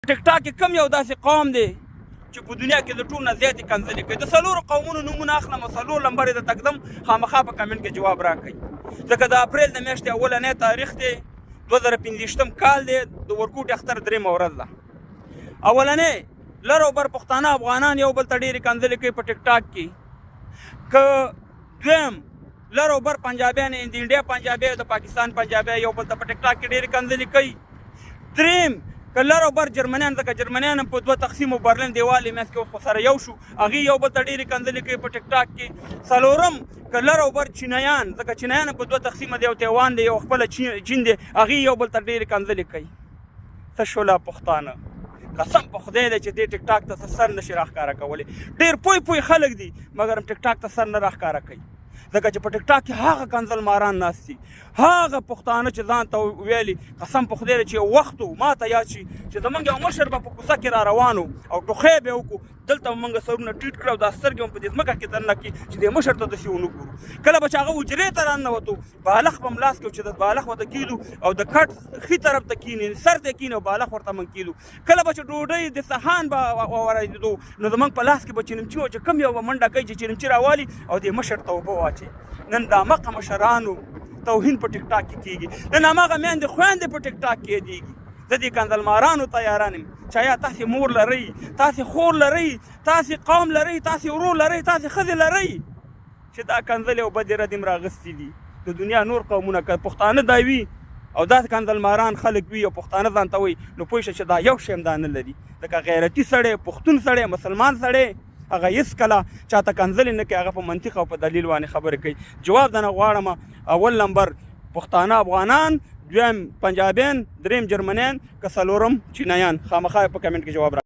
ټیک ټاک کې کم یو داسې قوم دی چې په دنیا کې د ټول نه زیاتې کنځلې کوي. د څلورو قومونو نومونه اخلم او څلور نمبر یې د تقدم خامخا په کمنټ کې جواب راکړئ. ځکه د اپریل د میاشتې اولنی تاریخ دی 2015 کال دی د ورکوټ اختر درېیمه ورځ ده. اولنی لر او بر پښتانه افغانان یو بل ته ډېرې کنځلې کوي په ټیک ټاک کې. که دویم لر او بر پنجابیان د انډیا پنجابی د پاکستان پنجابی یو بل ته په ټیک ټاک کې ډېرې کنځلې کوي. دریم که لر او بر جرمنیان ځکه جرمنیان هم په دوه تقسیمو برلین دیوال یې منځ کې خو سره یو شو هغوی یو بل ته ډېرې کنځلې کوي په ټیک ټاک کې. څلورم که لر او بر چینایان ځکه چینایان هم په دوه تقسیمه دی یو تیوان دی یو خپله چین دی هغوی یو بل ته ډېرې کنځلې کوي. څه شوله پښتانه قسم په خدای دی چې دې ټیک ټاک ته سر نشي راښکاره کولی. ډېر پوی خلک دي مګر هم ټیک ټاک ته سر نه راښکاره کوي ځکه چې په ټیک ټاک کې هغه کنځل ماران ناست دي هغه پښتانه چې ځان ته ویلي قسم په خدای دی چې یو وخت و ما ته یاد شي چې زموږ یو مشر به په کوڅه کې را روان او ټوخی به یې وکړو دلته به موږ سرونه ټیټ کړه او دا سترګې هم په دې ځمکه کې دننه کړي چې دې مشر ته داسې ونه ګورو. کله به چې هغه حجرې ته راننوتو بالښت به ملاس کړو چې د بالښت ورته کېږدو او د کټ ښي طرف ته کښېني سر ته کښېني او بالښت ورته موږ کېږدو. کله به چې ډوډۍ د صحان به ورایدو نو زموږ په لاس کې به چینمچي و چې کم یو به منډه کوي چې چینمچي راوالي او دې مشر ته اوبه واچوي. نن د همغه مشرانو توهین په ټیک ټاک کې کېږي. نن همغه میندې خویندې په ټیک ټاک کې یادېږي. زه دې کنځلمارانو ته یاران یم چې یا تاسې مور لرئ تاسې خور لرئ تاسې قوم لرئ تاسې ورور لرئ تاسې ښځې لرئ چې دا کنځلې او بدې ردې م راغستې دي. د دنیا نور قومونه که پښتانه دا وي او داسې کنځلماران خلک وي او پښتانه ځان ته وایي نو پوه شه چې دا یو شی هم دا نه لري. ځکه غیرتي سړی پښتون سړی مسلمان سړی هغه هېڅکله چاته کنځلې نه کوي هغه په منطق او په دلیل باندې خبرې کوي. جواب درنه غواړم اول نمبر پښتانه افغانان دویم پنجابیان دریم جرمنیان که څلورم چینایان خامخا په کمنټ کې جواب